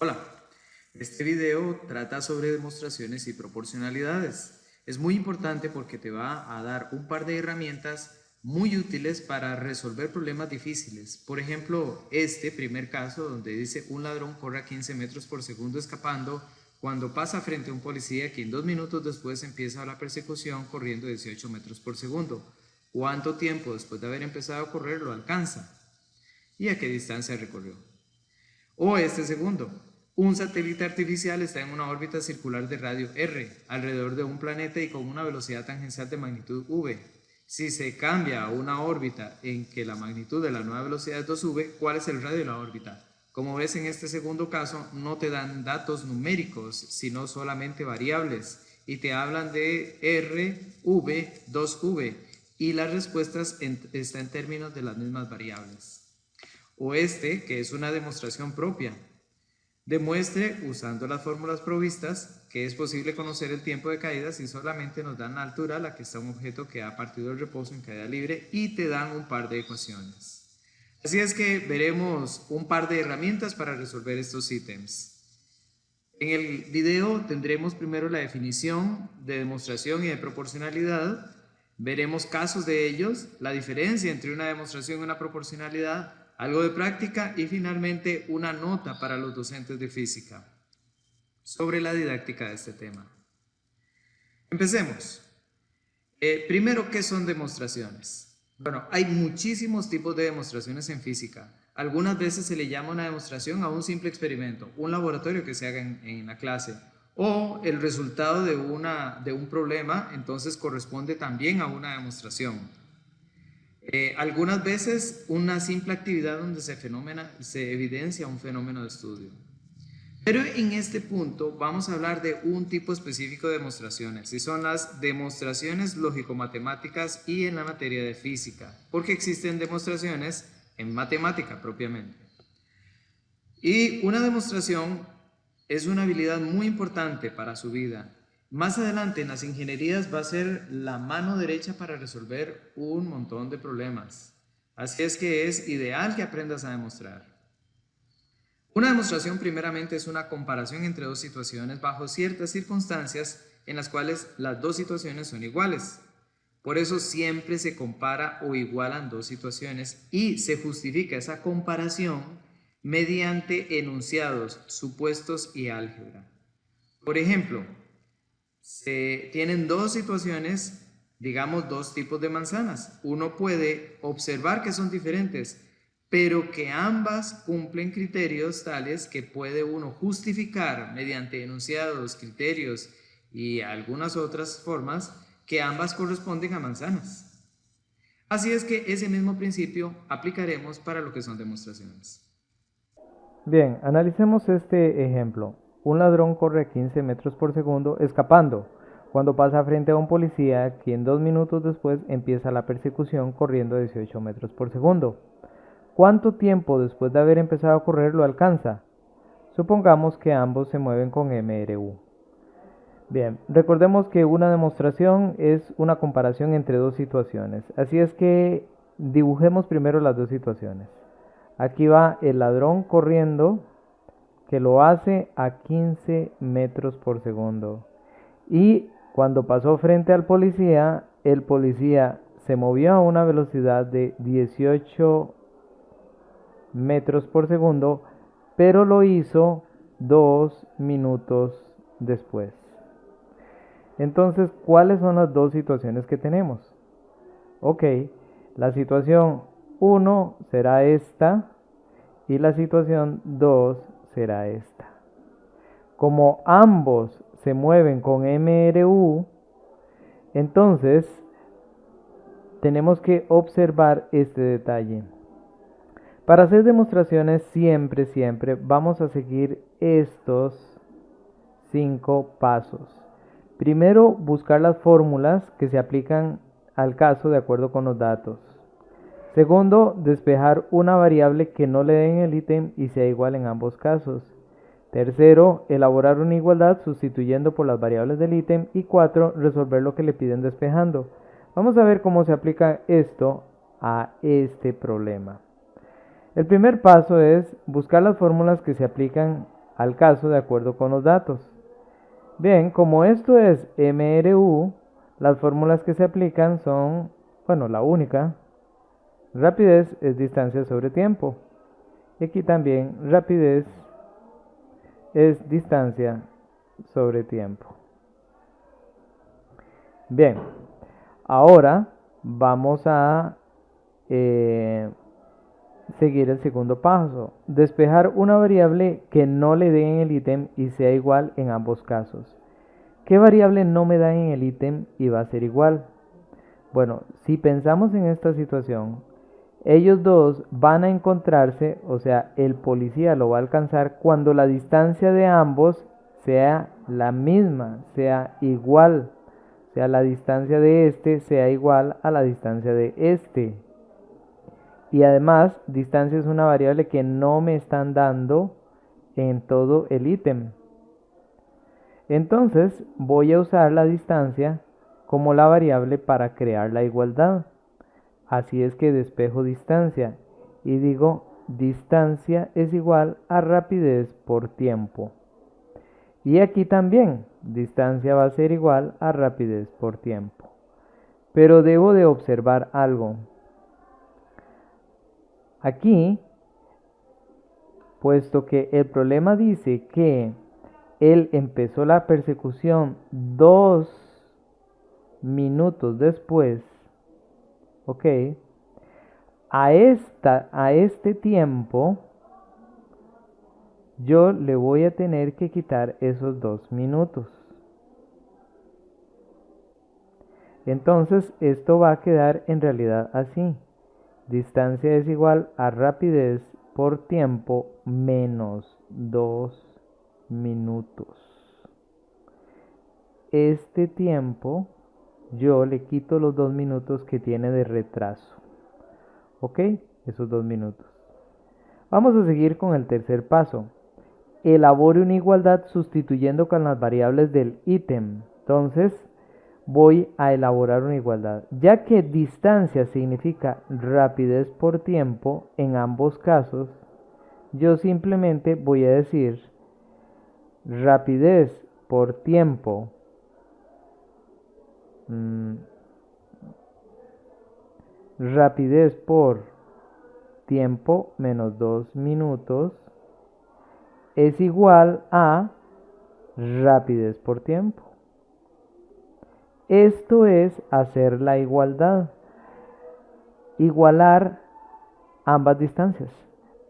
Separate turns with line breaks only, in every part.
Hola, este video trata sobre demostraciones y proporcionalidades. Es muy importante porque te va a dar un par de herramientas muy útiles para resolver problemas difíciles. Por ejemplo, este primer caso donde dice un ladrón corre a 15 metros por segundo escapando cuando pasa frente a un policía quien 2 minutos después empieza la persecución corriendo 18 metros por segundo. ¿Cuánto tiempo después de haber empezado a correr lo alcanza? ¿Y a qué distancia recorrió? O este segundo, un satélite artificial está en una órbita circular de radio R, alrededor de un planeta y con una velocidad tangencial de magnitud v. Si se cambia a una órbita en que la magnitud de la nueva velocidad es 2v, ¿cuál es el radio de la órbita? Como ves en este segundo caso, no te dan datos numéricos, sino solamente variables, y te hablan de R, V, 2v, y las respuestas están en términos de las mismas variables. O este, que es una demostración propia. Demuestre, usando las fórmulas provistas, que es posible conocer el tiempo de caída si solamente nos dan la altura a la que está un objeto que ha partido del reposo en caída libre y te dan un par de ecuaciones. Así es que veremos un par de herramientas para resolver estos ítems. En el video tendremos primero la definición de demostración y de proporcionalidad. Veremos casos de ellos, la diferencia entre una demostración y una proporcionalidad, algo de práctica y finalmente una nota para los docentes de física sobre la didáctica de este tema. Empecemos. Primero, ¿qué son demostraciones? Bueno, hay muchísimos tipos de demostraciones en física. Algunas veces se le llama una demostración a un simple experimento, un laboratorio que se haga en la clase, o el resultado de un problema, entonces corresponde también a una demostración. Algunas veces una simple actividad donde se evidencia un fenómeno de estudio. Pero en este punto vamos a hablar de un tipo específico de demostraciones y son las demostraciones lógico-matemáticas y en la materia de física, porque existen demostraciones en matemática propiamente. Y una demostración es una habilidad muy importante para su vida. Más adelante en las ingenierías va a ser la mano derecha para resolver un montón de problemas. Así es que es ideal que aprendas a demostrar. Una demostración primeramente es una comparación entre dos situaciones bajo ciertas circunstancias en las cuales las dos situaciones son iguales. Por eso siempre se compara o igualan dos situaciones y se justifica esa comparación mediante enunciados, supuestos y álgebra. Por ejemplo, se tienen dos situaciones, digamos dos tipos de manzanas. Uno puede observar que son diferentes, pero que ambas cumplen criterios tales que puede uno justificar mediante enunciados, criterios y algunas otras formas que ambas corresponden a manzanas. Así es que ese mismo principio aplicaremos para lo que son demostraciones.
Bien, analicemos este ejemplo. Un ladrón corre a 15 metros por segundo escapando cuando pasa frente a un policía quien 2 minutos después empieza la persecución corriendo a 18 metros por segundo. ¿Cuánto tiempo después de haber empezado a correr lo alcanza? Supongamos que ambos se mueven con MRU. Bien, recordemos que una demostración es una comparación entre dos situaciones. Así es que dibujemos primero las dos situaciones. Aquí va el ladrón corriendo, que lo hace a 15 metros por segundo. Y cuando pasó frente al policía, el policía se movió a una velocidad de 18 metros por segundo, pero lo hizo 2 minutos después. Entonces, ¿cuáles son las dos situaciones que tenemos? Ok, la situación 1 será esta y la situación 2 será esta. Como ambos se mueven con MRU, entonces tenemos que observar este detalle. Para hacer demostraciones siempre vamos a seguir estos 5 pasos. Primero, buscar las fórmulas que se aplican al caso de acuerdo con los datos. Segundo, despejar una variable que no le den el ítem y sea igual en ambos casos. Tercero, elaborar una igualdad sustituyendo por las variables del ítem. Y 4, resolver lo que le piden despejando. Vamos a ver cómo se aplica esto a este problema. El primer paso es buscar las fórmulas que se aplican al caso de acuerdo con los datos. Bien, como esto es MRU, las fórmulas que se aplican son, bueno, la única, rapidez es distancia sobre tiempo. Y aquí también rapidez es distancia sobre tiempo. Bien, ahora vamos a seguir el segundo paso. Despejar una variable que no le dé en el ítem y sea igual en ambos casos. ¿Qué variable no me da en el ítem y va a ser igual? Bueno, si pensamos en esta situación, ellos dos van a encontrarse, o sea, el policía lo va a alcanzar cuando la distancia de ambos sea la misma, sea igual. O sea, la distancia de este sea igual a la distancia de este. Y además, distancia es una variable que no me están dando en todo el ítem. Entonces, voy a usar la distancia como la variable para crear la igualdad. Así es que despejo distancia y digo distancia es igual a rapidez por tiempo. Y aquí también distancia va a ser igual a rapidez por tiempo. Pero debo de observar algo. Aquí, puesto que el problema dice que él empezó la persecución 2 minutos después, ok, a este tiempo yo le voy a tener que quitar esos 2 minutos. Entonces esto va a quedar en realidad así. Distancia es igual a rapidez por tiempo menos 2 minutos. Este tiempo yo le quito los 2 minutos que tiene de retraso. ¿Ok? Esos 2 minutos. Vamos a seguir con el tercer paso. Elabore una igualdad sustituyendo con las variables del ítem. Entonces voy a elaborar una igualdad. Ya que distancia significa rapidez por tiempo en ambos casos, yo simplemente voy a decir rapidez por tiempo rapidez por tiempo menos 2 minutos es igual a rapidez por tiempo. Esto es hacer la igualdad, igualar ambas distancias,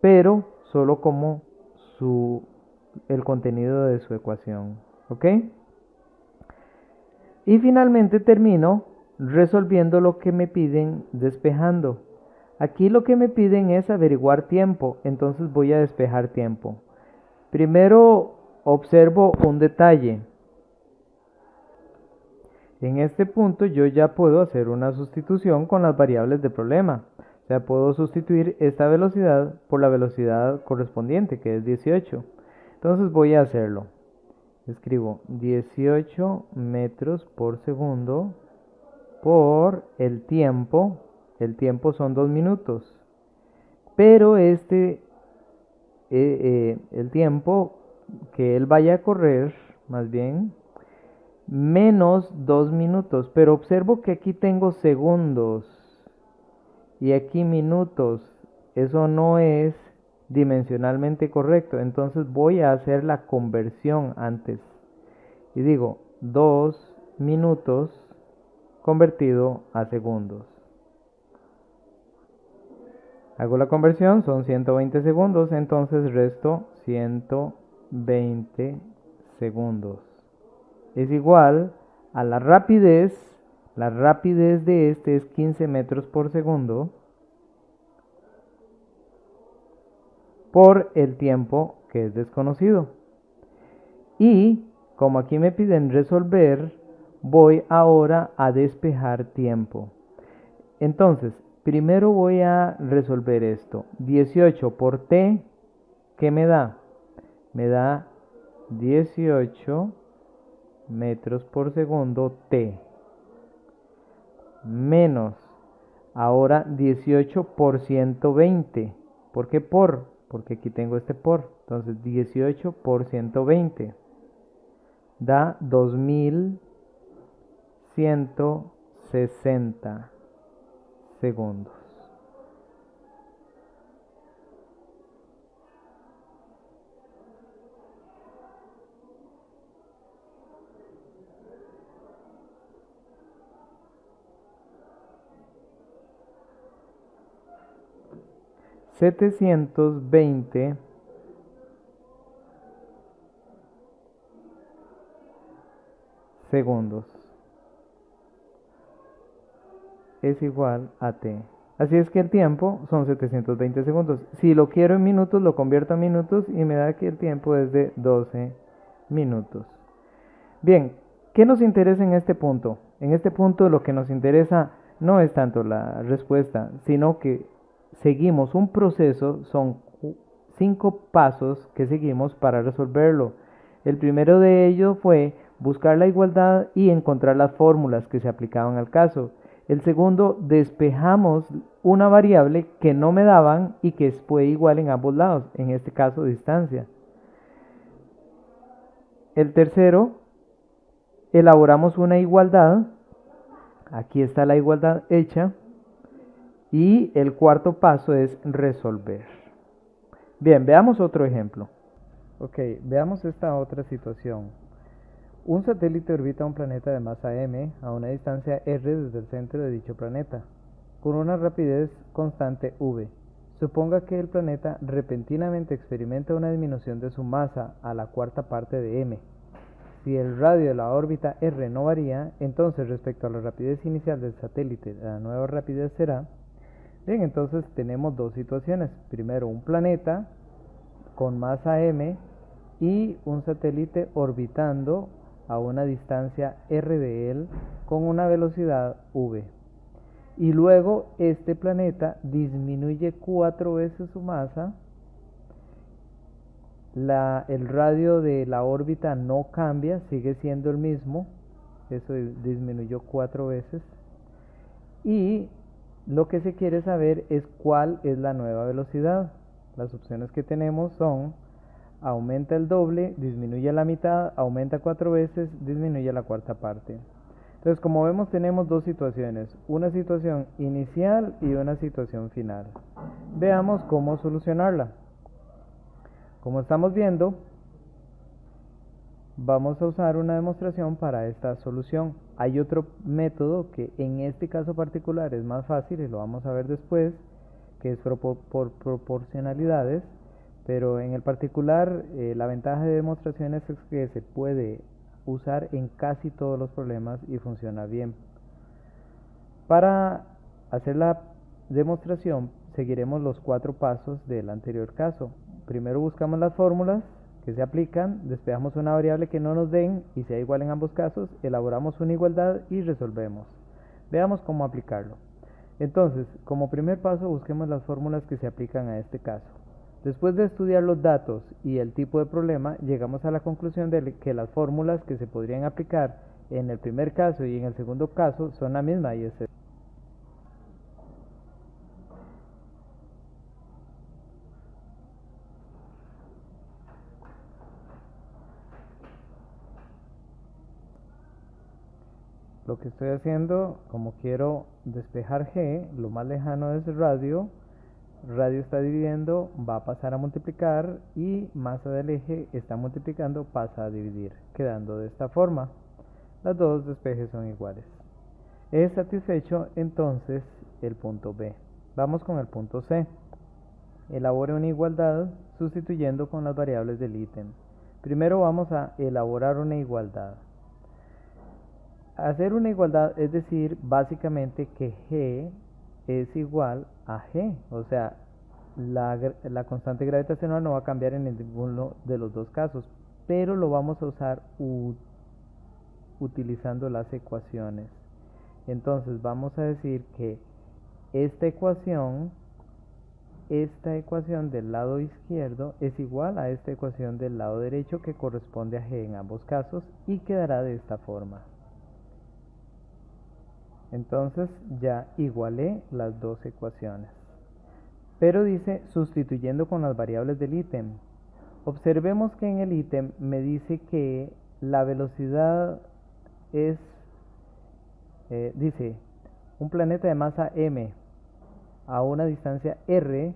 pero solo como el contenido de su ecuación, ¿ok? Y finalmente termino resolviendo lo que me piden despejando. Aquí lo que me piden es averiguar tiempo, entonces voy a despejar tiempo. Primero observo un detalle. En este punto yo ya puedo hacer una sustitución con las variables del problema. O sea, puedo sustituir esta velocidad por la velocidad correspondiente, que es 18. Entonces voy a hacerlo. Escribo 18 metros por segundo por el tiempo. El tiempo son 2 minutos. Pero el tiempo que él vaya a correr, más bien, menos 2 minutos. Pero observo que aquí tengo segundos y aquí minutos. Eso no es dimensionalmente correcto. Entonces voy a hacer la conversión antes. Y digo 2 minutos convertido a segundos. Hago la conversión, son 120 segundos, entonces resto 120 segundos. Es igual a la rapidez de este es 15 metros por segundo, por el tiempo que es desconocido. Y como aquí me piden resolver, voy ahora a despejar tiempo. Entonces, primero voy a resolver esto. 18 por t, ¿qué me da? Me da 18 metros por segundo t. Menos, ahora 18 por 120. ¿Por qué por? Porque aquí tengo este por. Entonces 18 por 120 da 2160 segundos. $720 segundos es igual a t. Así es que el tiempo son 720 segundos. Si lo quiero en minutos, lo convierto a minutos y me da que el tiempo es de 12 minutos. Bien, ¿qué nos interesa en este punto? En este punto lo que nos interesa no es tanto la respuesta, sino que seguimos un proceso, son 5 pasos que seguimos para resolverlo. El primero de ellos fue buscar la igualdad y encontrar las fórmulas que se aplicaban al caso. El segundo, despejamos una variable que no me daban y que fue igual en ambos lados, en este caso distancia. El tercero, elaboramos una igualdad, aquí está la igualdad hecha, y el cuarto paso es resolver. Bien, veamos otro ejemplo. Ok, veamos esta otra situación. Un satélite orbita un planeta de masa m a una distancia r desde el centro de dicho planeta, con una rapidez constante v. Suponga que el planeta repentinamente experimenta una disminución de su masa a la cuarta parte de m. Si el radio de la órbita r no varía, entonces respecto a la rapidez inicial del satélite, la nueva rapidez será... Bien, entonces tenemos dos situaciones. Primero, un planeta con masa m y un satélite orbitando a una distancia r de él con una velocidad v. Y luego este planeta disminuye 4 veces su masa. El radio de la órbita no cambia, sigue siendo el mismo. Eso disminuyó 4 veces. Y lo que se quiere saber es cuál es la nueva velocidad. Las opciones que tenemos son: aumenta el doble, disminuye a la mitad, aumenta 4 veces, disminuye a la cuarta parte. Entonces, como vemos, tenemos dos situaciones, una situación inicial y una situación final. Veamos cómo solucionarla. Como estamos viendo, vamos a usar una demostración para esta solución. Hay otro método que en este caso particular es más fácil y lo vamos a ver después, que es por proporcionalidades. Pero en el particular, la ventaja de demostraciones es que se puede usar en casi todos los problemas y funciona bien. Para hacer la demostración, seguiremos los 4 pasos del anterior caso. Primero buscamos las fórmulas que se aplican, despejamos una variable que no nos den y sea igual en ambos casos, elaboramos una igualdad y resolvemos. Veamos cómo aplicarlo. Entonces, como primer paso, busquemos las fórmulas que se aplican a este caso. Después de estudiar los datos y el tipo de problema, llegamos a la conclusión de que las fórmulas que se podrían aplicar en el primer caso y en el segundo caso son la misma, y es lo que estoy haciendo. Como quiero despejar G, lo más lejano es radio. Radio está dividiendo, va a pasar a multiplicar, y masa del eje está multiplicando, pasa a dividir, quedando de esta forma. Las dos despejes son iguales. Es satisfecho entonces el punto B. Vamos con el punto C. Elabore una igualdad sustituyendo con las variables del ítem. Primero vamos a elaborar una igualdad. Hacer una igualdad es decir básicamente que G es igual a G, o sea, la constante gravitacional no va a cambiar en ninguno de los dos casos, pero lo vamos a usar utilizando las ecuaciones. Entonces vamos a decir que esta ecuación del lado izquierdo es igual a esta ecuación del lado derecho, que corresponde a G en ambos casos, y quedará de esta forma. Entonces ya igualé las dos ecuaciones. Pero dice sustituyendo con las variables del ítem. Observemos que en el ítem me dice que la velocidad es, dice, un planeta de masa m a una distancia r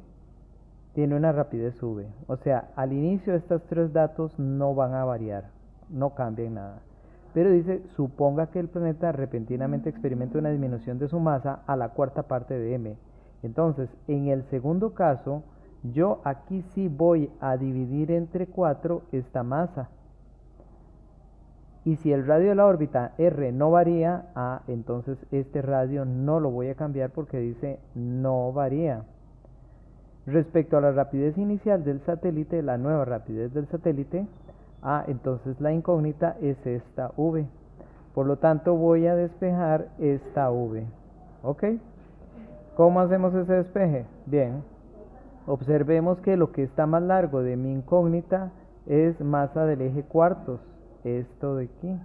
tiene una rapidez v. O sea, al inicio estos tres datos no van a variar, no cambian nada. Pero dice, suponga que el planeta repentinamente experimente una disminución de su masa a la cuarta parte de m. Entonces, en el segundo caso, yo aquí sí voy a dividir entre 4 esta masa. Y si el radio de la órbita r no varía, entonces este radio no lo voy a cambiar porque dice no varía. Respecto a la rapidez inicial del satélite, la nueva rapidez del satélite, entonces la incógnita es esta v. Por lo tanto voy a despejar esta v. ¿Ok? ¿Cómo hacemos ese despeje? Bien, observemos que lo que está más largo de mi incógnita es masa del eje cuartos, esto de aquí.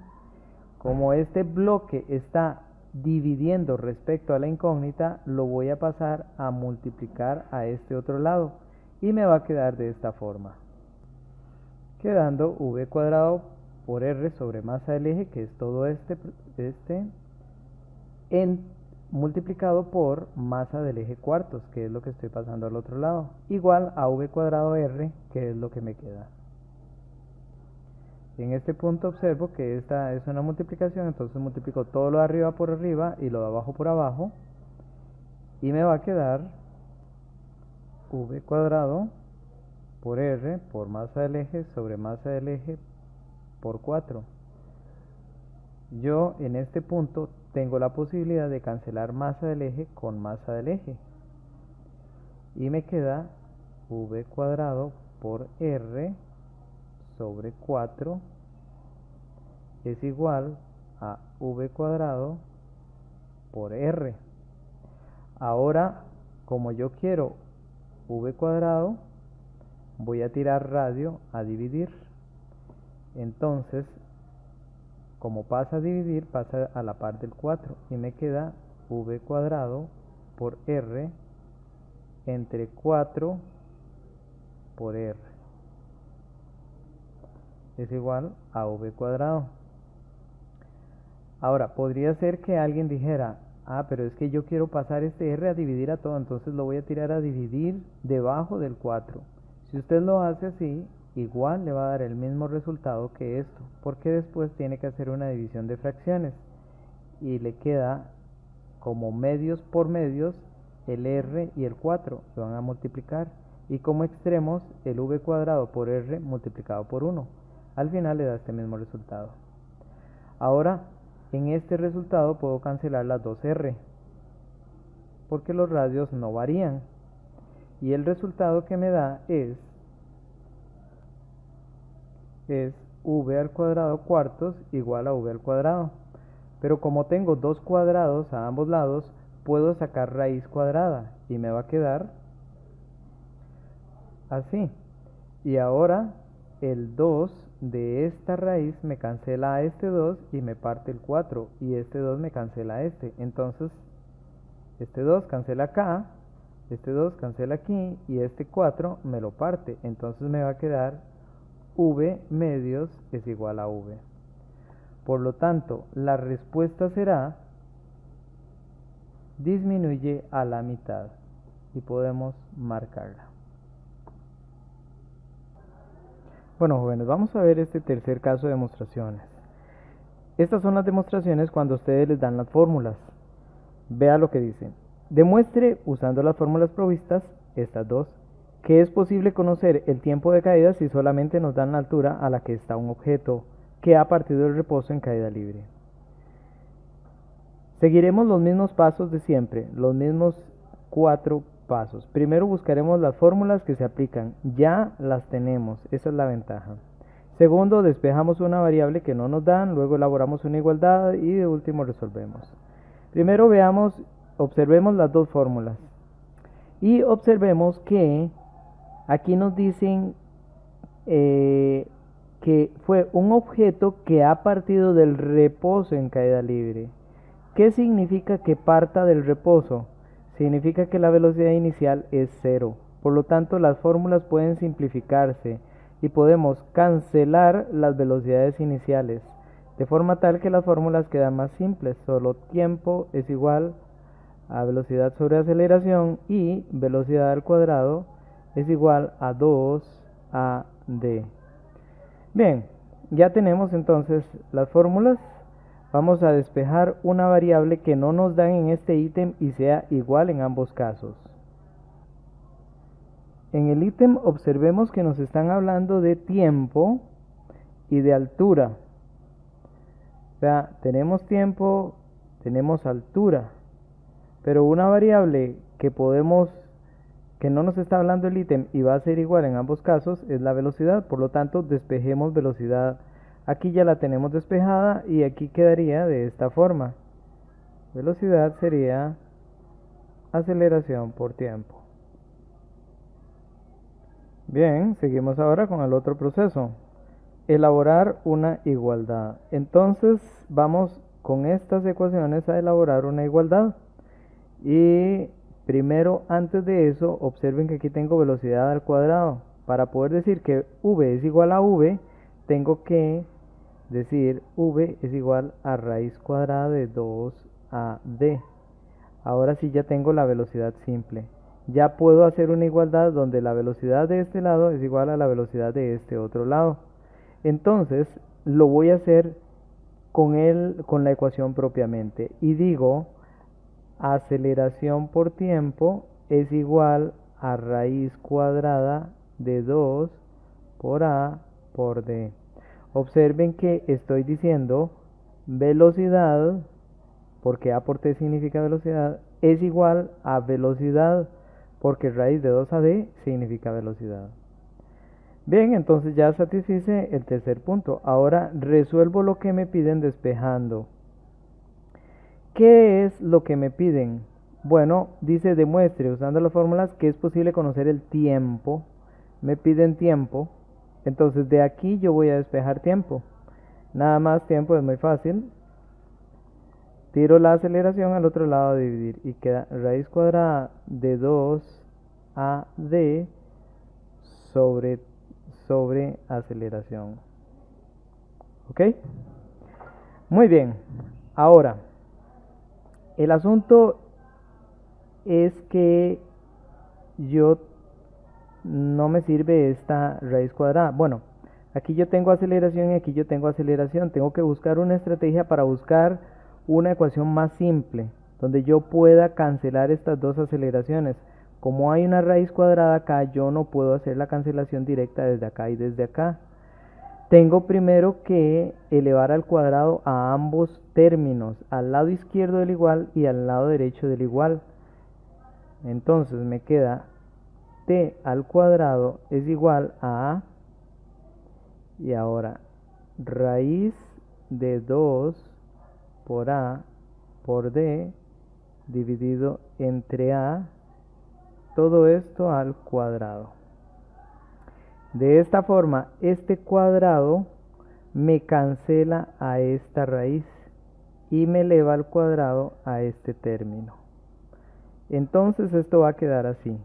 Como este bloque está dividiendo respecto a la incógnita, lo voy a pasar a multiplicar a este otro lado y me va a quedar de esta forma, quedando v cuadrado por r sobre masa del eje, que es todo este multiplicado por masa del eje cuartos, que es lo que estoy pasando al otro lado, igual a v cuadrado r, que es lo que me queda. En este punto observo que esta es una multiplicación, entonces multiplico todo lo de arriba por arriba y lo de abajo por abajo, y me va a quedar v cuadrado por r por masa del eje sobre masa del eje por 4. Yo en este punto tengo la posibilidad de cancelar masa del eje con masa del eje, y me queda v cuadrado por r sobre 4 es igual a v cuadrado por r. Ahora, como yo quiero v cuadrado, voy a tirar radio a dividir. Entonces, como pasa a dividir, pasa a la par del 4 y me queda v cuadrado por r entre 4 por r es igual a v cuadrado. Ahora, podría ser que alguien dijera, pero es que yo quiero pasar este r a dividir a todo, entonces lo voy a tirar a dividir debajo del 4. Si usted lo hace así, igual le va a dar el mismo resultado que esto, porque después tiene que hacer una división de fracciones y le queda como medios por medios el r y el 4, se van a multiplicar, y como extremos el v cuadrado por r multiplicado por 1. Al final le da este mismo resultado. Ahora, en este resultado puedo cancelar las dos r, porque los radios no varían, y el resultado que me da es v al cuadrado cuartos igual a v al cuadrado. Pero como tengo dos cuadrados a ambos lados, puedo sacar raíz cuadrada y me va a quedar así. Y ahora el 2 de esta raíz me cancela a este 2 y me parte el 4, y este 2 me cancela a este. Entonces este 2 cancela acá, este 2 cancela aquí, y este 4 me lo parte. Entonces me va a quedar v medios es igual a v. Por lo tanto, la respuesta será disminuye a la mitad, y podemos marcarla. Bueno, jóvenes, vamos a ver este tercer caso de demostraciones. Estas son las demostraciones cuando ustedes les dan las fórmulas. Vea lo que dicen. Demuestre, usando las fórmulas provistas, estas dos, que es posible conocer el tiempo de caída si solamente nos dan la altura a la que está un objeto que ha partido del reposo en caída libre. Seguiremos los mismos pasos de siempre, los mismos 4 pasos. Primero buscaremos las fórmulas que se aplican, ya las tenemos, esa es la ventaja. Segundo, despejamos una variable que no nos dan, luego elaboramos una igualdad y de último resolvemos. Primero observemos las dos fórmulas y observemos que aquí nos dicen que fue un objeto que ha partido del reposo en caída libre. ¿Qué significa que parta del reposo? Significa que la velocidad inicial es 0. Por lo tanto, las fórmulas pueden simplificarse y podemos cancelar las velocidades iniciales, de forma tal que las fórmulas quedan más simples. Solo tiempo es igual a velocidad sobre aceleración y velocidad al cuadrado es igual a 2AD. Bien, ya tenemos entonces las fórmulas. Vamos a despejar una variable que no nos dan en este ítem y sea igual en ambos casos. En el ítem observemos que nos están hablando de tiempo y de altura. O sea, tenemos tiempo, tenemos altura, pero una variable que no nos está hablando el ítem y va a ser igual en ambos casos es la velocidad. Por lo tanto, despejemos velocidad. Aquí ya la tenemos despejada y aquí quedaría de esta forma. Velocidad sería aceleración por tiempo. Bien, seguimos ahora con el otro proceso. Elaborar una igualdad. Entonces vamos con estas ecuaciones a elaborar una igualdad. Y primero, antes de eso, observen que aquí tengo velocidad al cuadrado. Para poder decir que v es igual a v, tengo que decir v es igual a raíz cuadrada de 2AD. Ahora sí ya tengo la velocidad simple. Ya puedo hacer una igualdad donde la velocidad de este lado es igual a la velocidad de este otro lado. Entonces lo voy a hacer con la ecuación propiamente. Y digo, aceleración por tiempo es igual a raíz cuadrada de 2 por A por D. Observen que estoy diciendo velocidad, porque A por T significa velocidad, es igual a velocidad, porque raíz de 2AD significa velocidad. Bien, entonces ya satisfice el tercer punto. Ahora resuelvo lo que me piden despejando. ¿Qué es lo que me piden? Bueno, dice demuestre usando las fórmulas que es posible conocer el tiempo. Me piden tiempo. Entonces de aquí yo voy a despejar tiempo. Nada más tiempo es muy fácil. Tiro la aceleración al otro lado a dividir y queda raíz cuadrada de 2AD sobre aceleración. ¿Ok? Muy bien. Ahora, el asunto es que yo no me sirve esta raíz cuadrada. Bueno, aquí yo tengo aceleración y aquí yo tengo aceleración. Tengo que buscar una estrategia para buscar una ecuación más simple, donde yo pueda cancelar estas dos aceleraciones. Como hay una raíz cuadrada acá, yo no puedo hacer la cancelación directa desde acá y desde acá. Tengo primero que elevar al cuadrado a ambos términos, al lado izquierdo del igual y al lado derecho del igual. Entonces me queda t al cuadrado es igual a, y ahora raíz de 2 por A por D dividido entre A, todo esto al cuadrado. De esta forma, este cuadrado me cancela a esta raíz y me eleva al cuadrado a este término. Entonces esto va a quedar así.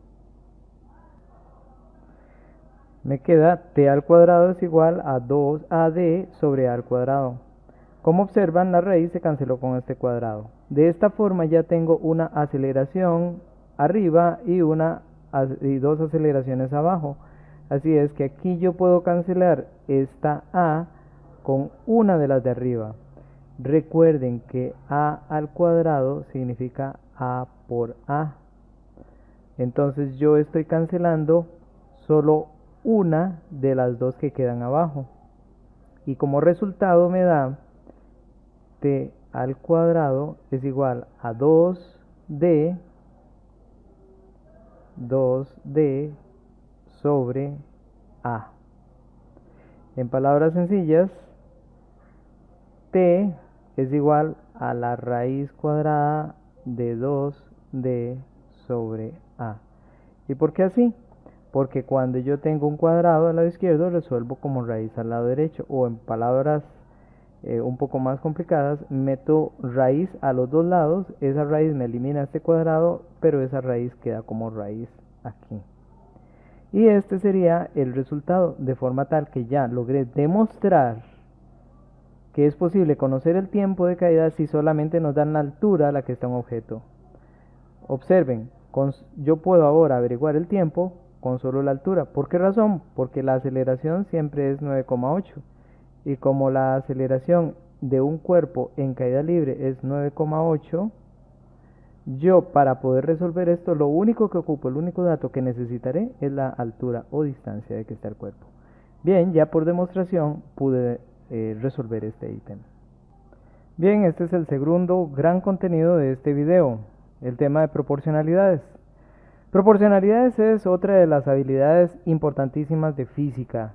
Me queda t al cuadrado es igual a 2AD sobre A al cuadrado. Como observan, la raíz se canceló con este cuadrado. De esta forma ya tengo una aceleración arriba y dos aceleraciones abajo. Así es que aquí yo puedo cancelar esta A con una de las de arriba. Recuerden que A al cuadrado significa A por A. Entonces yo estoy cancelando solo una de las dos que quedan abajo. Y como resultado me da t al cuadrado es igual a 2d sobre A. En palabras sencillas, t es igual a la raíz cuadrada de 2d sobre A. ¿Y por qué así? Porque cuando yo tengo un cuadrado al lado izquierdo, resuelvo como raíz al lado derecho. O en palabras un poco más complicadas, meto raíz a los dos lados. Esa raíz me elimina este cuadrado, pero esa raíz queda como raíz aquí. Y este sería el resultado, de forma tal que ya logré demostrar que es posible conocer el tiempo de caída si solamente nos dan la altura a la que está un objeto. Observen, yo puedo ahora averiguar el tiempo con solo la altura. ¿Por qué razón? Porque la aceleración siempre es 9,8 y como la aceleración de un cuerpo en caída libre es 9,8, yo para poder resolver esto lo único que ocupo, el único dato que necesitaré es la altura o distancia de que está el cuerpo. Bien, ya por demostración pude resolver este ítem. Bien, este es el segundo gran contenido de este video, el tema de proporcionalidades. Proporcionalidades es otra de las habilidades importantísimas de física.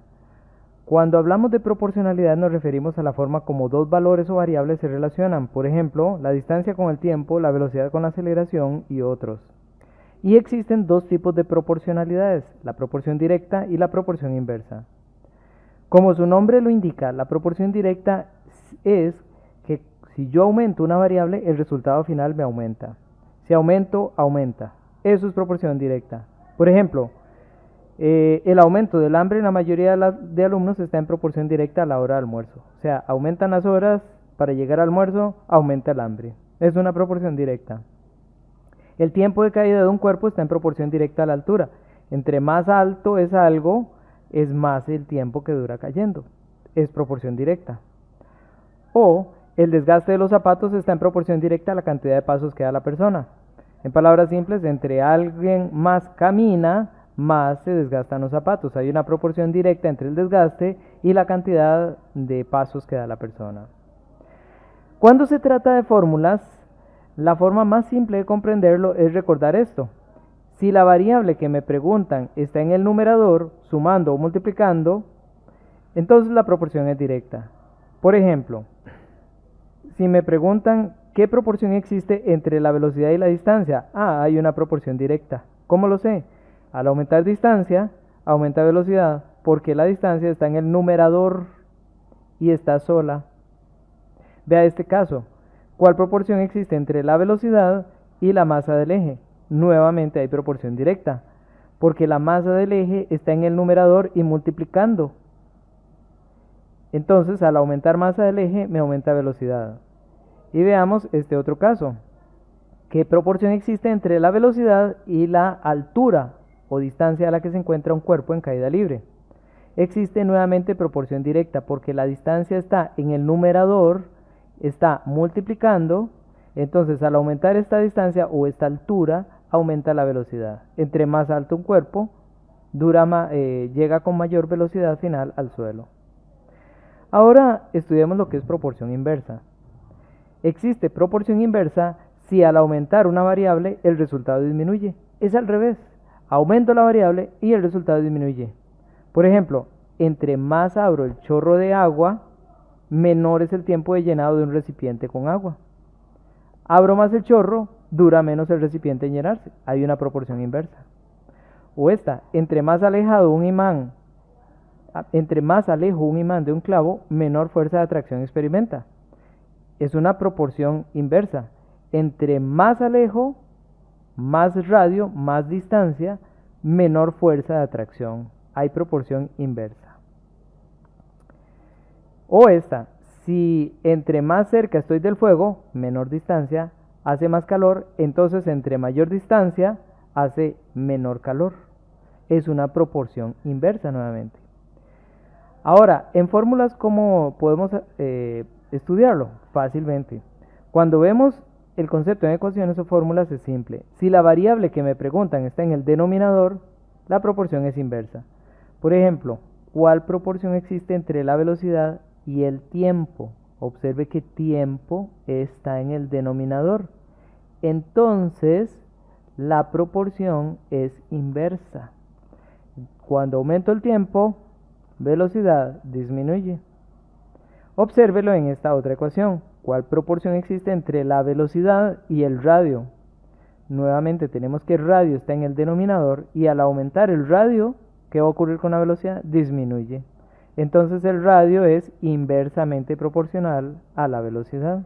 Cuando hablamos de proporcionalidad nos referimos a la forma como dos valores o variables se relacionan, por ejemplo, la distancia con el tiempo, la velocidad con la aceleración y otros. Y existen dos tipos de proporcionalidades, la proporción directa y la proporción inversa. Como su nombre lo indica, la proporción directa es que si yo aumento una variable, el resultado final me aumenta. Si aumento, aumenta. Eso es proporción directa. Por ejemplo, el aumento del hambre en la mayoría de alumnos está en proporción directa a la hora de almuerzo. O sea, aumentan las horas para llegar al almuerzo, aumenta el hambre. Es una proporción directa. El tiempo de caída de un cuerpo está en proporción directa a la altura. Entre más alto es algo, es más el tiempo que dura cayendo. Es proporción directa. O el desgaste de los zapatos está en proporción directa a la cantidad de pasos que da la persona. En palabras simples, entre alguien más camina, más se desgastan los zapatos. Hay una proporción directa entre el desgaste y la cantidad de pasos que da la persona. Cuando se trata de fórmulas, la forma más simple de comprenderlo es recordar esto. Si la variable que me preguntan está en el numerador, sumando o multiplicando, entonces la proporción es directa. Por ejemplo, si me preguntan qué proporción existe entre la velocidad y la distancia, hay una proporción directa. ¿Cómo lo sé? Al aumentar distancia, aumenta velocidad, porque la distancia está en el numerador y está sola. Vea este caso. ¿Cuál proporción existe entre la velocidad y la masa del eje? Nuevamente hay proporción directa, porque la masa del eje está en el numerador y multiplicando. Entonces, al aumentar masa del eje, me aumenta velocidad. Y veamos este otro caso. ¿Qué proporción existe entre la velocidad y la altura o distancia a la que se encuentra un cuerpo en caída libre? Existe nuevamente proporción directa, porque la distancia está en el numerador, está multiplicando, entonces al aumentar esta distancia o esta altura, aumenta la velocidad. Entre más alto un cuerpo, llega con mayor velocidad final al suelo. Ahora estudiemos lo que es proporción inversa. Existe proporción inversa si al aumentar una variable el resultado disminuye. Es al revés. Aumento la variable y el resultado disminuye. Por ejemplo, entre más abro el chorro de agua, menor es el tiempo de llenado de un recipiente con agua. Abro más el chorro, dura menos el recipiente en llenarse. Hay una proporción inversa. O esta, entre más alejo un imán de un clavo, menor fuerza de atracción experimenta. Es una proporción inversa. Entre más alejo, más radio, más distancia, menor fuerza de atracción. Hay proporción inversa. O esta, si entre más cerca estoy del fuego, menor distancia, hace más calor, entonces entre mayor distancia, hace menor calor. Es una proporción inversa nuevamente. Ahora, en fórmulas, ¿cómo podemos estudiarlo? Fácilmente. Cuando vemos el concepto en ecuaciones o fórmulas es simple. Si la variable que me preguntan está en el denominador, la proporción es inversa. Por ejemplo, ¿cuál proporción existe entre la velocidad y el tiempo? Observe que tiempo está en el denominador. Entonces, la proporción es inversa. Cuando aumento el tiempo, velocidad disminuye. Obsérvelo en esta otra ecuación. ¿Cuál proporción existe entre la velocidad y el radio? Nuevamente tenemos que el radio está en el denominador y al aumentar el radio, ¿qué va a ocurrir con la velocidad? Disminuye. Entonces el radio es inversamente proporcional a la velocidad.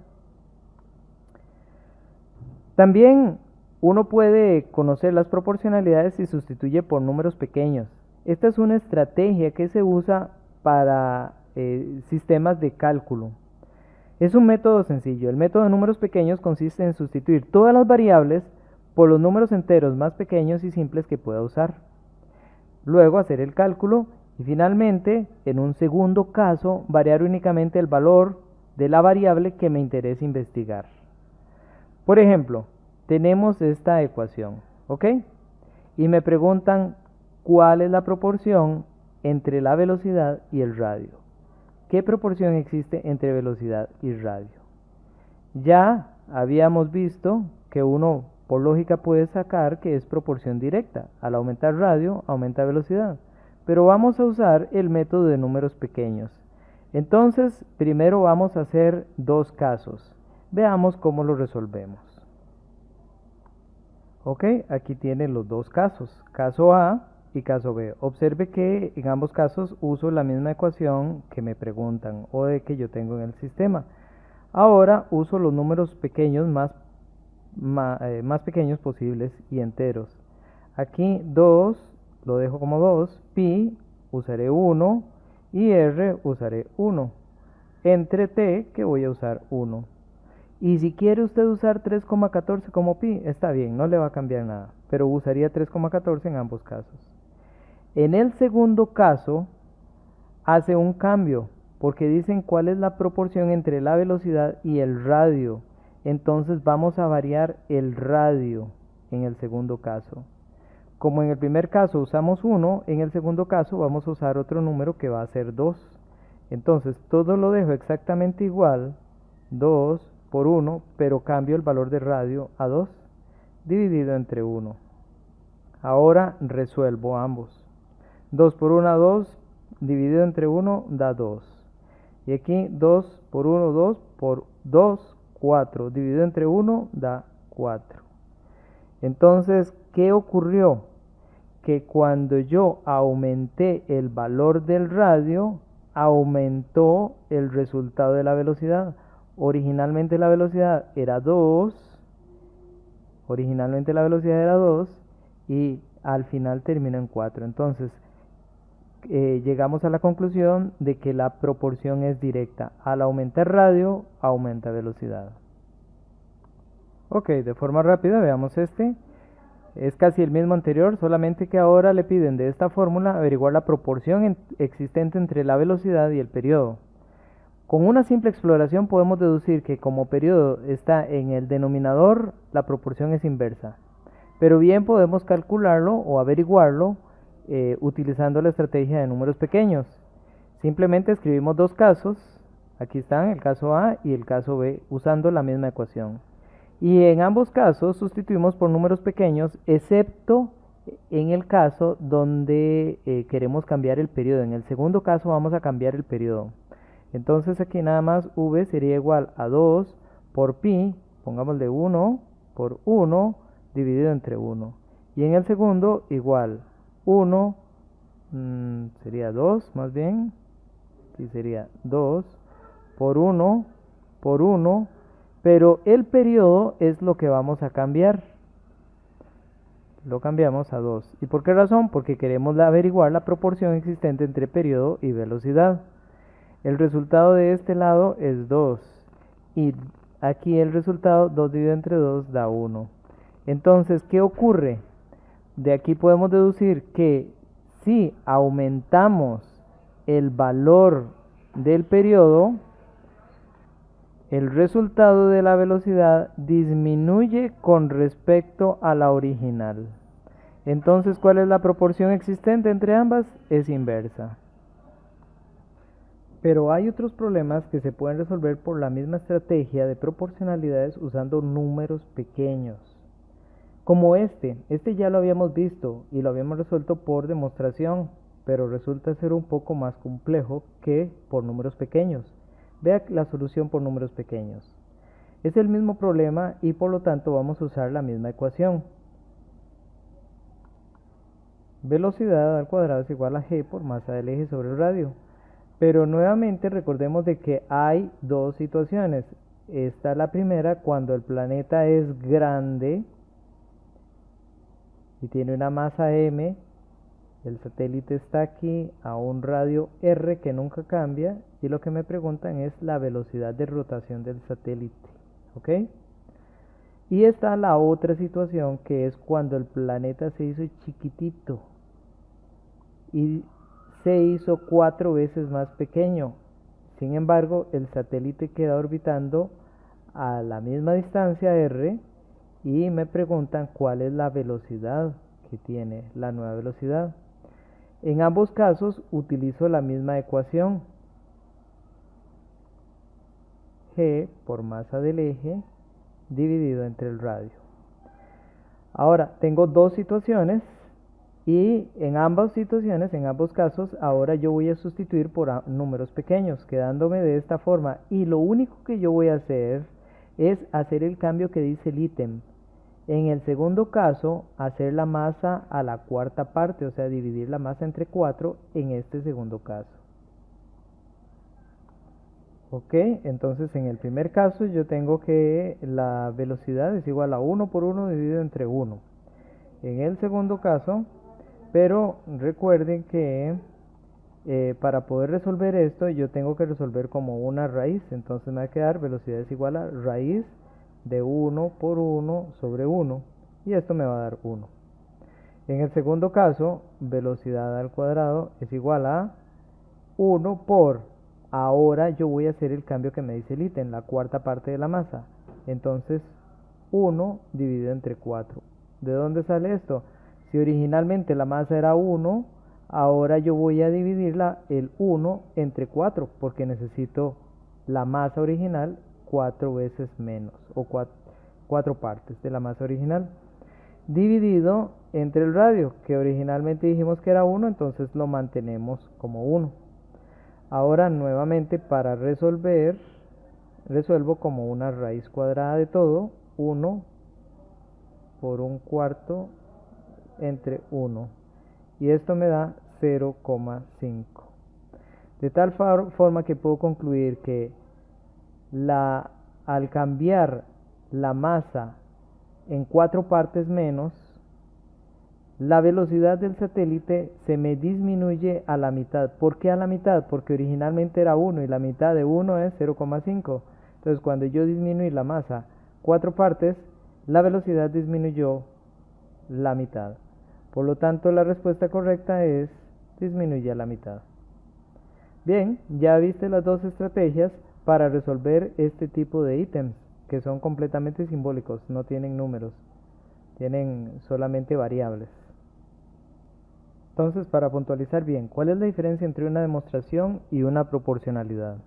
También uno puede conocer las proporcionalidades si sustituye por números pequeños. Esta es una estrategia que se usa para sistemas de cálculo. Es un método sencillo. El método de números pequeños consiste en sustituir todas las variables por los números enteros más pequeños y simples que pueda usar. Luego hacer el cálculo y finalmente, en un segundo caso, variar únicamente el valor de la variable que me interesa investigar. Por ejemplo, tenemos esta ecuación, ¿ok? Y me preguntan cuál es la proporción entre la velocidad y el radio. ¿Qué proporción existe entre velocidad y radio? Ya habíamos visto que uno por lógica puede sacar que es proporción directa. Al aumentar radio, aumenta velocidad. Pero vamos a usar el método de números pequeños. Entonces, primero vamos a hacer dos casos. Veamos cómo lo resolvemos. Ok, aquí tienen los dos casos, caso A y caso B. Observe que en ambos casos uso la misma ecuación que me preguntan o de que yo tengo en el sistema. Ahora uso los números pequeños más pequeños posibles y enteros. Aquí 2 lo dejo como 2, pi usaré 1 y r usaré 1. Entre t que voy a usar 1. Y si quiere usted usar 3,14 como pi, está bien, no le va a cambiar nada, pero usaría 3,14 en ambos casos. En el segundo caso, hace un cambio, porque dicen cuál es la proporción entre la velocidad y el radio. Entonces vamos a variar el radio en el segundo caso. Como en el primer caso usamos 1, en el segundo caso vamos a usar otro número que va a ser 2. Entonces todo lo dejo exactamente igual, 2 por 1, pero cambio el valor de radio a 2, dividido entre 1. Ahora resuelvo ambos. 2 por 1, 2, dividido entre 1 da 2. Y aquí 2 por 1, 2 por 2, 4, dividido entre 1 da 4. Entonces, ¿qué ocurrió? Que cuando yo aumenté el valor del radio, aumentó el resultado de la velocidad. Originalmente la velocidad era 2, y al final terminó en 4. Entonces, llegamos a la conclusión de que la proporción es directa. Al aumentar radio, aumenta velocidad. Ok, de forma rápida veamos este. Es casi el mismo anterior, solamente que ahora le piden de esta fórmula averiguar la proporción existente entre la velocidad y el periodo. Con una simple exploración podemos deducir que como periodo está en el denominador, la proporción es inversa. Pero bien podemos calcularlo o averiguarlo utilizando la estrategia de números pequeños. Simplemente escribimos dos casos, aquí están el caso A y el caso B, usando la misma ecuación. Y en ambos casos sustituimos por números pequeños, excepto en el caso donde queremos cambiar el periodo. En el segundo caso vamos a cambiar el periodo. Entonces aquí nada más v sería igual a 2 por pi, pongámosle 1 por 1 dividido entre 1. Y en el segundo igual 1, sería 2 más bien, aquí sería 2 por 1 por 1, pero el periodo es lo que vamos a cambiar. Lo cambiamos a 2. ¿Y por qué razón? Porque queremos averiguar la proporción existente entre periodo y velocidad. El resultado de este lado es 2. Y aquí el resultado 2 dividido entre 2 da 1. Entonces, ¿qué ocurre? De aquí podemos deducir que si aumentamos el valor del periodo, el resultado de la velocidad disminuye con respecto a la original. Entonces, ¿cuál es la proporción existente entre ambas? Es inversa. Pero hay otros problemas que se pueden resolver por la misma estrategia de proporcionalidades usando números pequeños. Como este ya lo habíamos visto y lo habíamos resuelto por demostración, pero resulta ser un poco más complejo que por números pequeños. Vea la solución por números pequeños. Es el mismo problema y por lo tanto vamos a usar la misma ecuación. Velocidad al cuadrado es igual a g por masa del eje sobre el radio. Pero nuevamente recordemos de que hay dos situaciones. Esta es la primera, cuando el planeta es grande y tiene una masa m El satélite está aquí a un radio r que nunca cambia y lo que me preguntan es la velocidad de rotación del satélite. ¿Ok? Y está la otra situación que es cuando el planeta se hizo chiquitito y se hizo 4 veces más pequeño. Sin embargo, el satélite queda orbitando a la misma distancia r y me preguntan cuál es la velocidad que tiene, la nueva velocidad. En ambos casos utilizo la misma ecuación. G por masa del eje dividido entre el radio. Ahora, tengo dos situaciones y en ambas situaciones, en ambos casos, ahora yo voy a sustituir por números pequeños, quedándome de esta forma. Y lo único que yo voy a hacer es hacer el cambio que dice el ítem. En el segundo caso, hacer la masa a la cuarta parte, o sea, dividir la masa entre 4 en este segundo caso. Ok, entonces en el primer caso yo tengo que la velocidad es igual a 1 por 1 dividido entre 1. En el segundo caso, pero recuerden que para poder resolver esto yo tengo que resolver como una raíz, entonces me va a quedar velocidad es igual a raíz de 1 por 1 sobre 1 y esto me va a dar 1. En el segundo caso, velocidad al cuadrado es igual a 1 por, ahora yo voy a hacer el cambio que me dice el ítem, la cuarta parte de la masa, entonces 1 dividido entre 4. ¿De dónde sale esto? Si originalmente la masa era 1, ahora yo voy a dividirla el 1 entre 4 porque necesito la masa original 4 veces menos, o 4 partes de la masa original, dividido entre el radio, que originalmente dijimos que era 1, entonces lo mantenemos como 1. Ahora nuevamente para resolver, resuelvo como una raíz cuadrada de todo, 1 por 1/4 entre 1, y esto me da 0,5. De tal forma que puedo concluir que al cambiar la masa en 4 partes menos, la velocidad del satélite se me disminuye a la mitad. ¿Por qué a la mitad? Porque originalmente era 1 y la mitad de 1 es 0,5. Entonces cuando yo disminuí la masa 4 partes, la velocidad disminuyó la mitad. Por lo tanto, la respuesta correcta es disminuye a la mitad. Bien, ya viste las dos estrategias para resolver este tipo de ítems, que son completamente simbólicos, no tienen números, tienen solamente variables. Entonces, para puntualizar bien, ¿cuál es la diferencia entre una demostración y una proporcionalidad?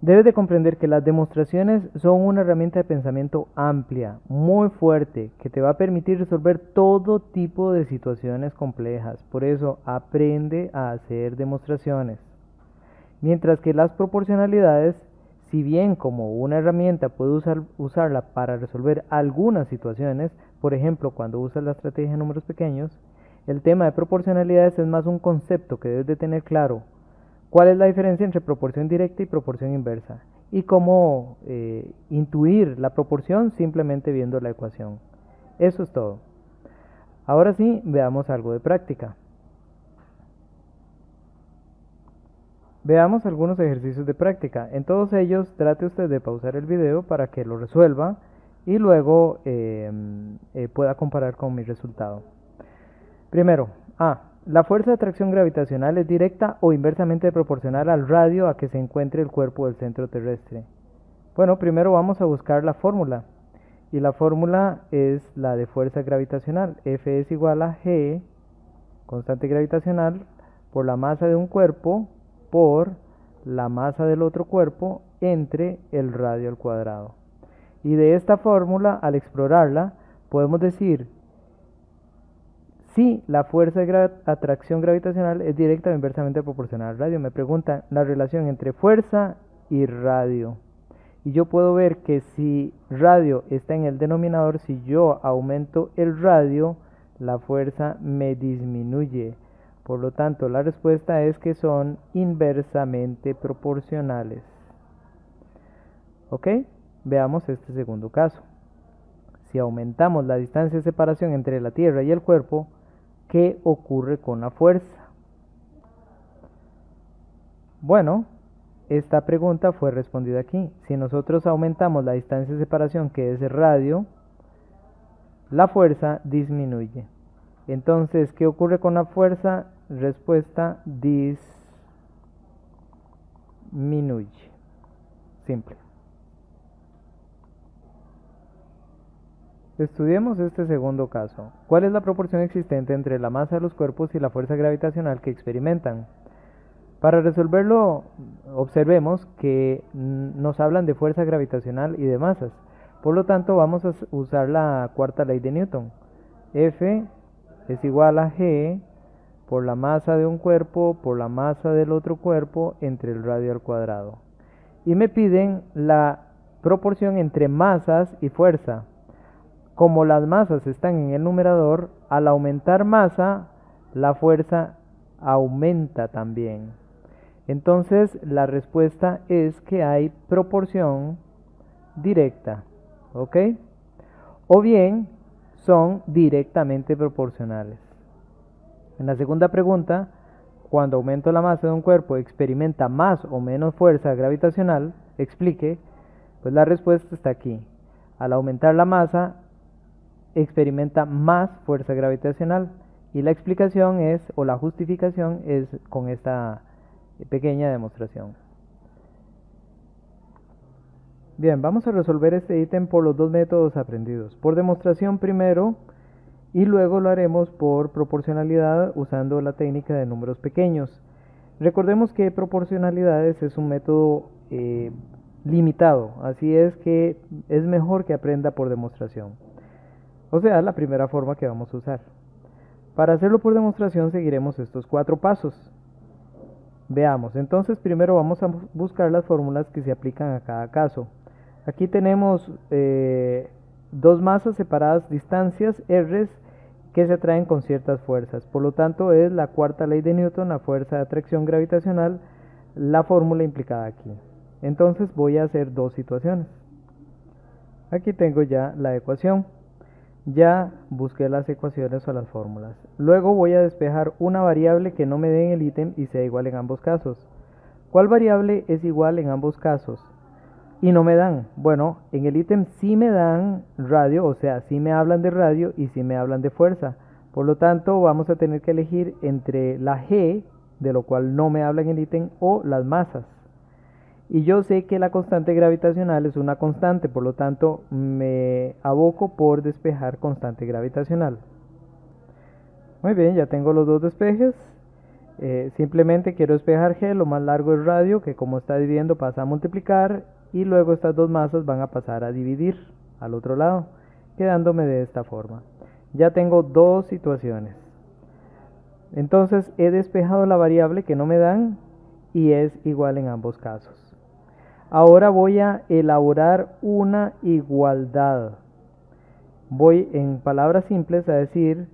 Debes de comprender que las demostraciones son una herramienta de pensamiento amplia, muy fuerte, que te va a permitir resolver todo tipo de situaciones complejas. Por eso, aprende a hacer demostraciones. Mientras que las proporcionalidades, si bien como una herramienta puedes usarla para resolver algunas situaciones, por ejemplo, cuando usas la estrategia de números pequeños, el tema de proporcionalidades es más un concepto que debes de tener claro. ¿Cuál es la diferencia entre proporción directa y proporción inversa? Y cómo intuir la proporción simplemente viendo la ecuación. Eso es todo. Ahora sí, veamos algo de práctica. Veamos algunos ejercicios de práctica. En todos ellos trate usted de pausar el video para que lo resuelva y luego pueda comparar con mi resultado. Primero, la fuerza de atracción gravitacional es directa o inversamente proporcional al radio a que se encuentre el cuerpo del centro terrestre. Bueno, primero vamos a buscar la fórmula. Y la fórmula es la de fuerza gravitacional. F es igual a G, constante gravitacional, por la masa de un cuerpo por la masa del otro cuerpo entre el radio al cuadrado. Y de esta fórmula, al explorarla, podemos decir si la fuerza de atracción gravitacional es directa o inversamente proporcional al radio. Me preguntan la relación entre fuerza y radio. Y yo puedo ver que si radio está en el denominador, si yo aumento el radio, la fuerza me disminuye. Por lo tanto, la respuesta es que son inversamente proporcionales. ¿Ok? Veamos este segundo caso. Si aumentamos la distancia de separación entre la Tierra y el cuerpo, ¿qué ocurre con la fuerza? Bueno, esta pregunta fue respondida aquí. Si nosotros aumentamos la distancia de separación, que es el radio, la fuerza disminuye. Entonces, ¿qué ocurre con la fuerza? Respuesta: disminuye. Simple. Estudiemos este segundo caso. ¿Cuál es la proporción existente entre la masa de los cuerpos y la fuerza gravitacional que experimentan? Para resolverlo, observemos que nos hablan de fuerza gravitacional y de masas. Por lo tanto, vamos a usar la cuarta ley de Newton. F es igual a G por la masa de un cuerpo por la masa del otro cuerpo entre el radio al cuadrado. Y me piden la proporción entre masas y fuerza. Como las masas están en el numerador, al aumentar masa, la fuerza aumenta también. Entonces, la respuesta es que hay proporción directa, ¿ok? O bien, son directamente proporcionales. En la segunda pregunta, cuando aumento la masa de un cuerpo, ¿experimenta más o menos fuerza gravitacional? Explique. Pues la respuesta está aquí. Al aumentar la masa, experimenta más fuerza gravitacional. Y la explicación es, o la justificación es con esta pequeña demostración. Bien, vamos a resolver este ítem por los dos métodos aprendidos. Por demostración primero, y luego lo haremos por proporcionalidad usando la técnica de números pequeños. Recordemos que proporcionalidades es un método limitado, así es que es mejor que aprenda por demostración. O sea, la primera forma que vamos a usar. Para hacerlo por demostración seguiremos estos 4 pasos. Veamos, entonces primero vamos a buscar las fórmulas que se aplican a cada caso. Aquí tenemos dos masas separadas distancias, r, que se atraen con ciertas fuerzas. Por lo tanto, es la cuarta ley de Newton, la fuerza de atracción gravitacional, la fórmula implicada aquí. Entonces voy a hacer dos situaciones. Aquí tengo ya la ecuación. Ya busqué las ecuaciones o las fórmulas. Luego voy a despejar una variable que no me dé en el ítem y sea igual en ambos casos. ¿Cuál variable es igual en ambos casos? Y no me dan. Bueno, en el ítem sí me dan radio, o sea, sí me hablan de radio y sí me hablan de fuerza. Por lo tanto, vamos a tener que elegir entre la G, de lo cual no me habla en el ítem, o las masas. Y yo sé que la constante gravitacional es una constante, por lo tanto me aboco por despejar constante gravitacional. Muy bien, ya tengo los dos despejes. Simplemente quiero despejar G, lo más largo es radio, que como está dividiendo pasa a multiplicar, y luego estas dos masas van a pasar a dividir al otro lado, quedándome de esta forma. Ya tengo dos situaciones. Entonces he despejado la variable que no me dan y es igual en ambos casos. Ahora voy a elaborar una igualdad. Voy en palabras simples a decir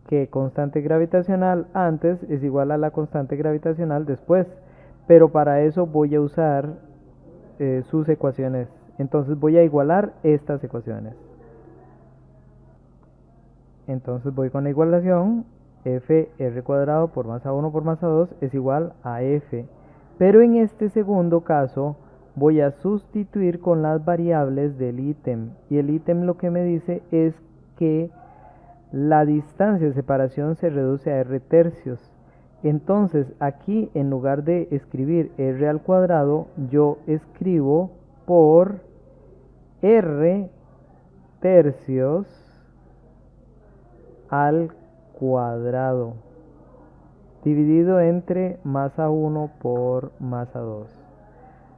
que constante gravitacional antes es igual a la constante gravitacional después, pero para eso voy a usar sus ecuaciones. Entonces voy a igualar estas ecuaciones. Entonces voy con la igualación. F r cuadrado por masa 1 por masa 2 es igual a F. Pero en este segundo caso voy a sustituir con las variables del ítem. Y el ítem lo que me dice es que la distancia de separación se reduce a r tercios. Entonces aquí en lugar de escribir r al cuadrado, yo escribo por r tercios al cuadrado dividido entre masa 1 por masa 2.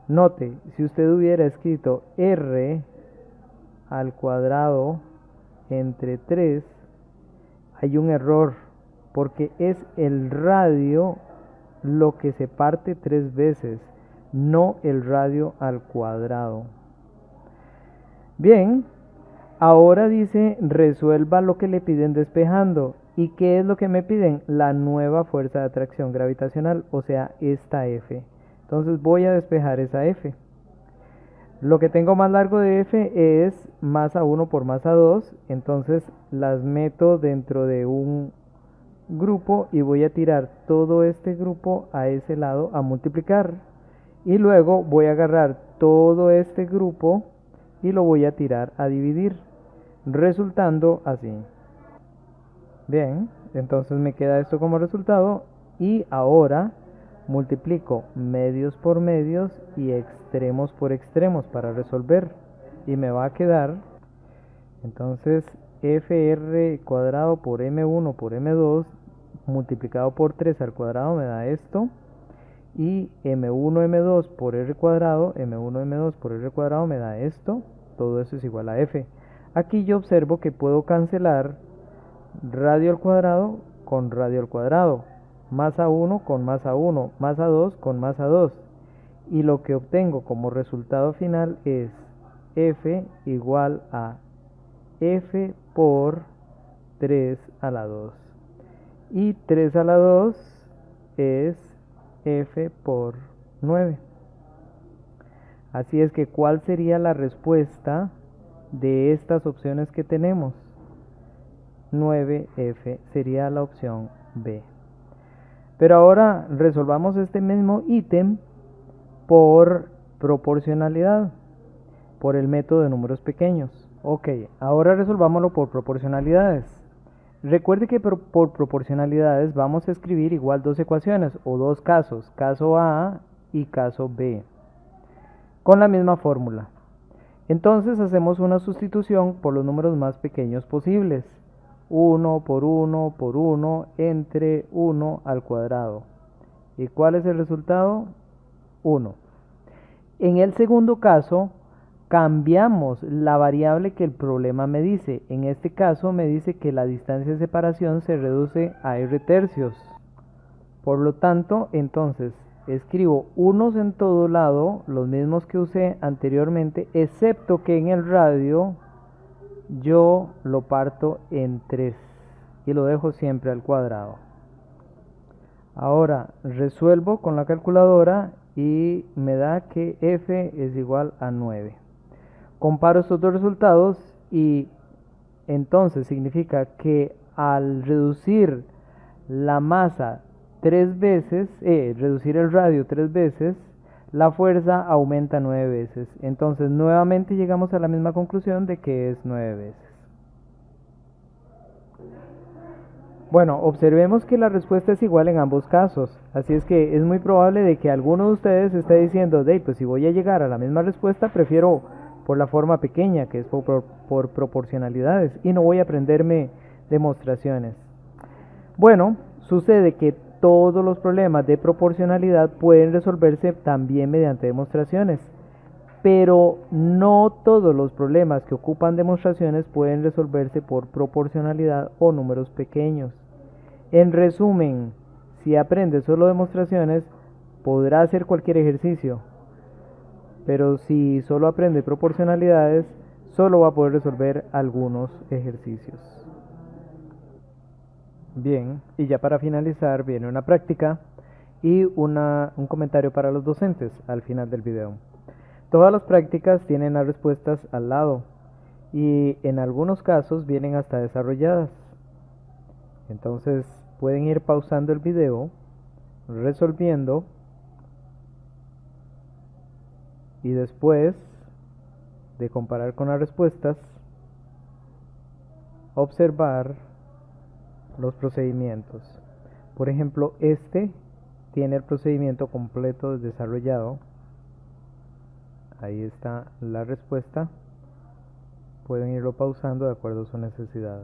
Note, si usted hubiera escrito r al cuadrado entre 3, hay un error, porque es el radio lo que se parte 3 veces, no el radio al cuadrado. Bien, ahora dice resuelva lo que le piden despejando. ¿Y qué es lo que me piden? La nueva fuerza de atracción gravitacional, o sea, esta F. Entonces voy a despejar esa F. Lo que tengo más largo de F es masa 1 por masa 2, entonces las meto dentro de un grupo y voy a tirar todo este grupo a ese lado a multiplicar. Y luego voy a agarrar todo este grupo y lo voy a tirar a dividir, resultando así. Bien, entonces me queda esto como resultado y ahora multiplico medios por medios y extremos por extremos para resolver y me va a quedar entonces fr cuadrado por m1 por m2 multiplicado por 3 al cuadrado me da esto y m1 m2 por r cuadrado m1 m2 por r cuadrado me da esto. Todo eso es igual a f. Aquí yo observo que puedo cancelar radio al cuadrado con radio al cuadrado, más a 1 con más a 1, más a 2 con más a 2, y lo que obtengo como resultado final es f igual a f por 3 a la 2, y 3 a la 2 es f por 9. Así es que, ¿cuál sería la respuesta de estas opciones que tenemos? 9f sería la opción B. Pero ahora resolvamos este mismo ítem por proporcionalidad, por el método de números pequeños. Ok, ahora resolvámoslo por proporcionalidades. Recuerde que por proporcionalidades vamos a escribir igual dos ecuaciones o dos casos, caso A y caso B, con la misma fórmula. Entonces hacemos una sustitución por los números más pequeños posibles. 1 por 1 por 1 entre 1 al cuadrado. ¿Y cuál es el resultado? 1. En el segundo caso, cambiamos la variable que el problema me dice. En este caso me dice que la distancia de separación se reduce a r tercios. Por lo tanto, entonces, escribo unos en todo lado, los mismos que usé anteriormente, excepto que en el radio yo lo parto en 3 y lo dejo siempre al cuadrado. Ahora resuelvo con la calculadora y me da que f es igual a 9. Comparo estos dos resultados y entonces significa que al reducir la masa 3 veces, reducir el radio 3 veces, la fuerza aumenta 9 veces. Entonces nuevamente llegamos a la misma conclusión de que es 9 veces. Bueno, observemos que la respuesta es igual en ambos casos, así es que es muy probable de que alguno de ustedes esté diciendo, pues si voy a llegar a la misma respuesta, prefiero por la forma pequeña, que es por proporcionalidades, y no voy a aprenderme demostraciones. Bueno, sucede que todos los problemas de proporcionalidad pueden resolverse también mediante demostraciones, pero no todos los problemas que ocupan demostraciones pueden resolverse por proporcionalidad o números pequeños. En resumen, si aprende solo demostraciones, podrá hacer cualquier ejercicio, pero si solo aprende proporcionalidades, solo va a poder resolver algunos ejercicios. Bien, y ya para finalizar viene una práctica y un comentario para los docentes al final del video. Todas las prácticas tienen las respuestas al lado y en algunos casos vienen hasta desarrolladas. Entonces pueden ir pausando el video, resolviendo y después de comparar con las respuestas, observar los procedimientos. Por ejemplo, este tiene el procedimiento completo desarrollado. Ahí está la respuesta. Pueden irlo pausando de acuerdo a su necesidad.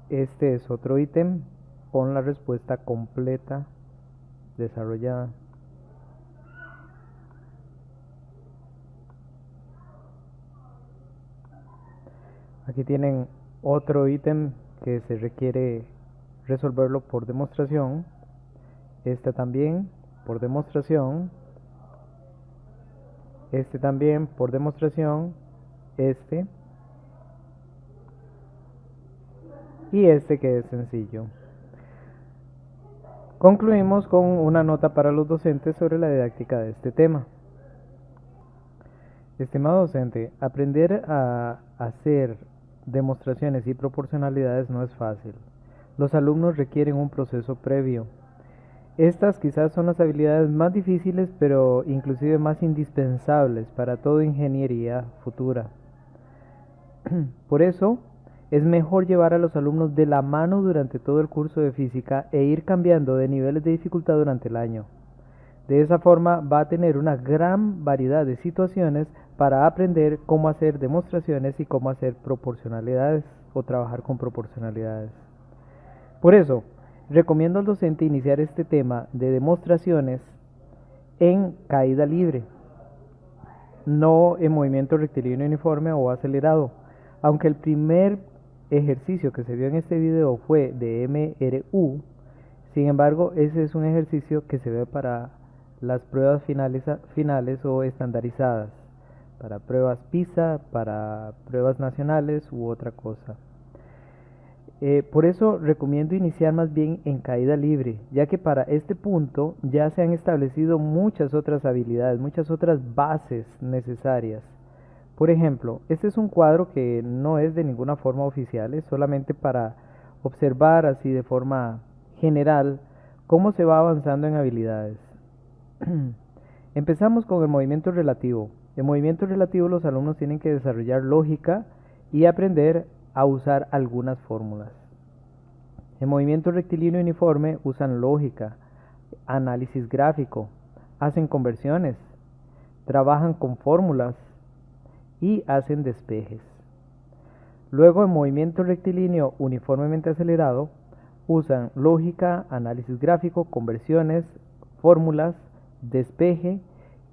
Este es otro ítem con la respuesta completa desarrollada. Aquí tienen otro ítem que se requiere resolverlo por demostración. Este también por demostración. Este también por demostración. Este. Y este que es sencillo. Concluimos con una nota para los docentes sobre la didáctica de este tema. Estimado docente, aprender a hacer demostraciones y proporcionalidades no es fácil. los alumnos requieren un proceso previo. Estas quizás son las habilidades más difíciles, pero inclusive más indispensables para toda ingeniería futura. Por eso, es mejor llevar a los alumnos de la mano durante todo el curso de física e ir cambiando de niveles de dificultad durante el año. De esa forma va a tener una gran variedad de situaciones para aprender cómo hacer demostraciones y cómo hacer proporcionalidades o trabajar con proporcionalidades. Por eso, recomiendo al docente iniciar este tema de demostraciones en caída libre, no en movimiento rectilíneo uniforme o acelerado. Aunque el primer ejercicio que se vio en este video fue de MRU, sin embargo, ese es un ejercicio que se ve para las pruebas finales o estandarizadas, para pruebas PISA, para pruebas nacionales u otra cosa. Por eso recomiendo iniciar más bien en caída libre, ya que para este punto ya se han establecido muchas otras habilidades, muchas otras bases necesarias. Por ejemplo, este es un cuadro que no es de ninguna forma oficial, es solamente para observar así de forma general cómo se va avanzando en habilidades. Empezamos con el movimiento relativo. En movimiento relativo los alumnos tienen que desarrollar lógica y aprender a usar algunas fórmulas. En movimiento rectilíneo uniforme usan lógica, análisis gráfico, hacen conversiones, trabajan con fórmulas y hacen despejes. Luego en movimiento rectilíneo uniformemente acelerado usan lógica, análisis gráfico, conversiones, fórmulas, despeje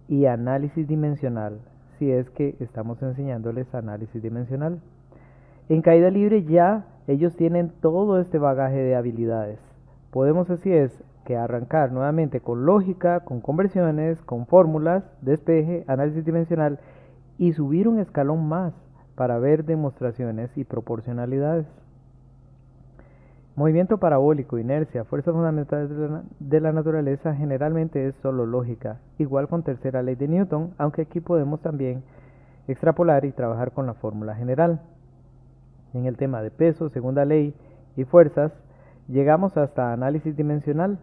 y análisis dimensional, si es que estamos enseñándoles análisis dimensional. En caída libre ya ellos tienen todo este bagaje de habilidades. Podemos así es que arrancar nuevamente con lógica, con conversiones, con fórmulas, despeje, análisis dimensional y subir un escalón más para ver demostraciones y proporcionalidades. Movimiento parabólico, inercia, fuerzas fundamentales de la naturaleza generalmente es solo lógica, igual con tercera ley de Newton, aunque aquí podemos también extrapolar y trabajar con la fórmula general. En el tema de peso, segunda ley y fuerzas, llegamos hasta análisis dimensional.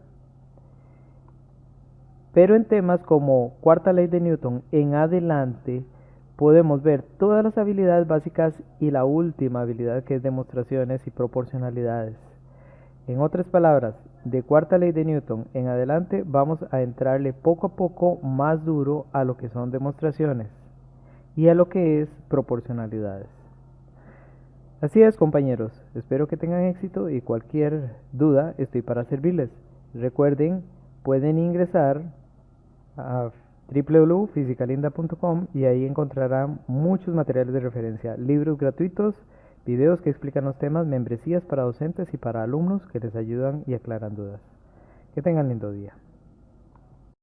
Pero en temas como cuarta ley de Newton en adelante, podemos ver todas las habilidades básicas y la última habilidad que es demostraciones y proporcionalidades. En otras palabras, de cuarta ley de Newton en adelante vamos a entrarle poco a poco más duro a lo que son demostraciones y a lo que es proporcionalidades. Así es, compañeros, espero que tengan éxito y cualquier duda estoy para servirles. Recuerden, pueden ingresar a www.fisicalinda.com y ahí encontrarán muchos materiales de referencia, libros gratuitos, videos que explican los temas, membresías para docentes y para alumnos que les ayudan y aclaran dudas. Que tengan lindo día.